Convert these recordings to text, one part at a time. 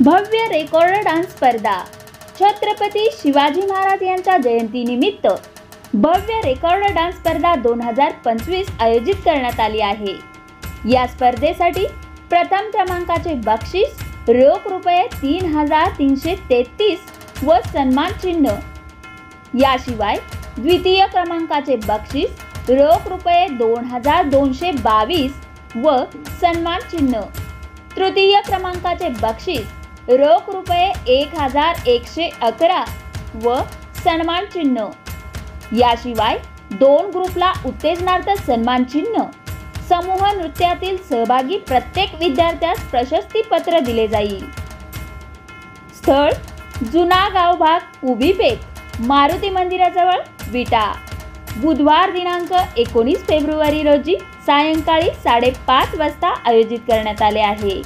भव्य record dance स्पर्धा छत्रपती शिवाजी महाराज यांच्या जयंतीनिमित्त भव्य रेकॉर्ड डान्स स्पर्धा 2025 आयोजित करण्यात आली आहे। या स्पर्धेसाठी प्रथम क्रमांकाचे बक्षीस रोख रुपये 3333 व सन्मान चिन्ह, याशिवाय द्वितीय क्रमांकाचे बक्षीस रोख रुपये 2222 व सन्मान चिन्ह, तृतीय क्रमांकाचे बक्षीस रोख रुपये 1111 व सन्मान चिन्ह, याशिवाय 2 ग्रुपला उत्तेजनार्थ सन्मान चिन्ह, समूह नृत्यातील सहभागी प्रत्येक विद्यार्थ्यास प्रशस्ती पत्र दिले जाईल। स्थळ जुना गाव भाग उभी पेठ, मारुती मंदिराजवळ, विटा। बुधवार दिनांक 19 फेब्रुवारी रोजी सायंकाळी 5:30 वाजता आयोजित करण्यात आले आहे।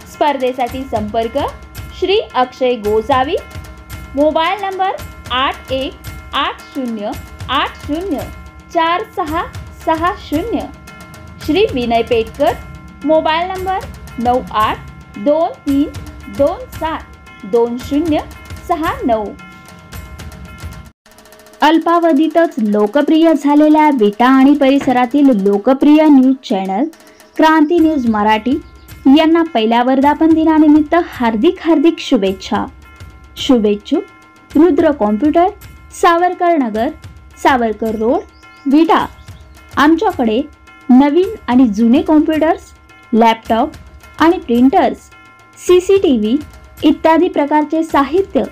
स्पर्धेसाठी संपर्क Shri Akshay Gosavi, mobile number 8180804660, Shri Vinay Petkar, mobile number 9823272069। अल्पावधीतच लोकप्रिय झालेल्या विटा आणि परिसरातील लोकप्रिय news channel Kranti news Marathi यांना पहिल्या वर्धापन दिनानिमित्त हार्दिक शुभेच्छा। शुभेच्छुक रुद्र कॉम्प्युटर, सावरकर नगर, सावरकर रोड, विटा। आमच्याकडे नवीन आणि जुने कॉम्प्युटर्स, लॅपटॉप आणि प्रिंटर्स, CCTV इत्यादी प्रकारचे साहित्य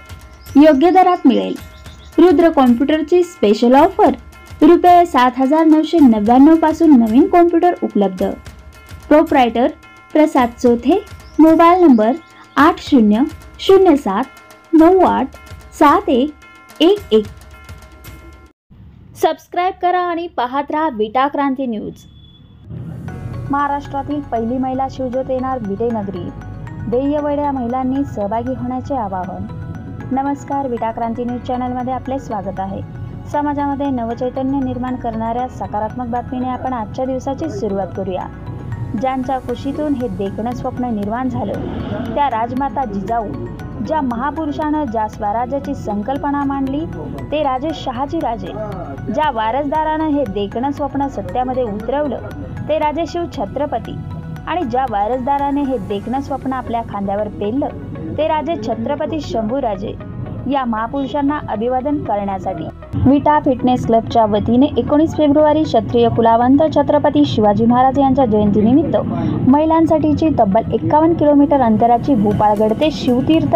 योग्य दरात मिळेल। रुद्र कॉम्प्युटरची स्पेशल ऑफर रुपये 7999 पासून नवीन कॉम्प्युटर उपलब्ध। प्रोप्रायटर प्रसाद चोथे, मोबाईल नंबर 8007987111। सबस्क्राइब करा आणि पाहत राहा विटा क्रांती न्यूज। महाराष्ट्रातील पहिली महिला शिवज्योत येणार विटेनगरी, ध्येयवेड्या महिलांनी सहभागी होण्याचे आवाहन। नमस्कार, विटा क्रांती न्यूज चॅनलमध्ये आपले स्वागत आहे। समाजामध्ये नवचैतन्य निर्माण करणाऱ्या सकारात्मक बातमीने आपण आजच्या दिवसाची सुरुवात करूया। ज्यांच्या कुशीतून हे देखणं स्वप्न निर्माण झालं, त्या राजमाता जिजाऊ, ज्या महापुरुषानं ज्या स्वराज्याची संकल्पना मांडली, ते राजे शहाजी राजे, ज्या वारसदारानं हे देखणं स्वप्न सत्यामध्ये उतरवलं, ते राजे शिव छत्रपती, आणि ज्या वारसदाराने हे देखणं स्वप्न आपल्या खांद्यावर पेललं, ते राजे छत्रपती शंभूराजे। या महापुरुषांना अभिवादन करण्यासाठी विटा फिटनेस क्लबच्या वतीने 19 फेब्रुवारी क्षत्रिय कुलावंत छत्रपती शिवाजी महाराज यांच्या जयंतीनिमित्त महिलांसाठीची तब्बल 51 किलोमीटर अंतराची भोपाळगड ते शिवतीर्थ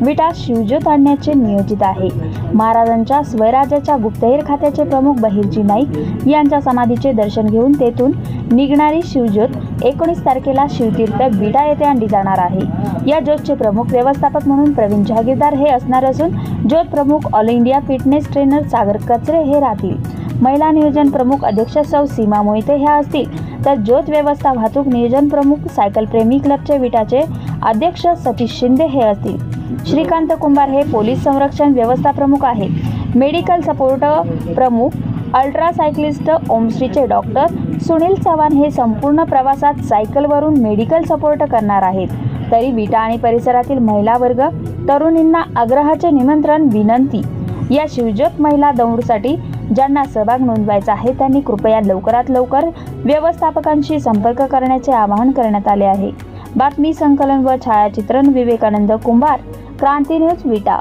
विटा शिवज्योत आणण्याचे नियोजित आहे। महाराजांच्या स्वराज्याच्या गुप्तहेर खात्याचे प्रमुख बहिर्जी नाईक यांच्या समाधीचे दर्शन घेऊन तेथून निघणारी शिवज्योत 19 तारखेला शिवतीर्थ विटा येथे आणली जाणार आहे। या ज्योतचे प्रमुख व्यवस्थापक म्हणून प्रवीण जहागीरदार हे असणार असून ज्योत प्रमुख ऑल इंडिया फिटनेस ट्रेनर सागर कचरे हे राहतील। महिला नियोजन प्रमुख अध्यक्ष सौ सीमा मोहिते ह्या असतील, तर ज्योत व्यवस्था वाहतूक नियोजन प्रमुख सायकल प्रेमी क्लबचे विटाचे अध्यक्ष सतीश शिंदे हे असतील। श्रीकांत कुंभार हे पोलीस संरक्षण व्यवस्था प्रमुख आहेत। मेडिकल सपोर्ट प्रमुख अल्ट्रा सायक्लिस्ट ओमश्रीचे डॉक्टर सुनील चव्हाण हे संपूर्ण प्रवासात सायकलवरून मेडिकल सपोर्ट करणार आहेत। तरी विटा आणि परिसरातील महिला वर्ग तरुणींना आग्रहाचे निमंत्रण विनंती। या शिवज्योत महिला दौडसाठी ज्यांना सहभाग नोंदवायचा आहे त्यांनी कृपया लवकरात लवकर व्यवस्थापकांशी संपर्क करण्याचे आवाहन करण्यात आले आहे। बातमी संकलन व छायाचित्रण विवेकानंद कुंभार, क्रांती न्यूज, विटा।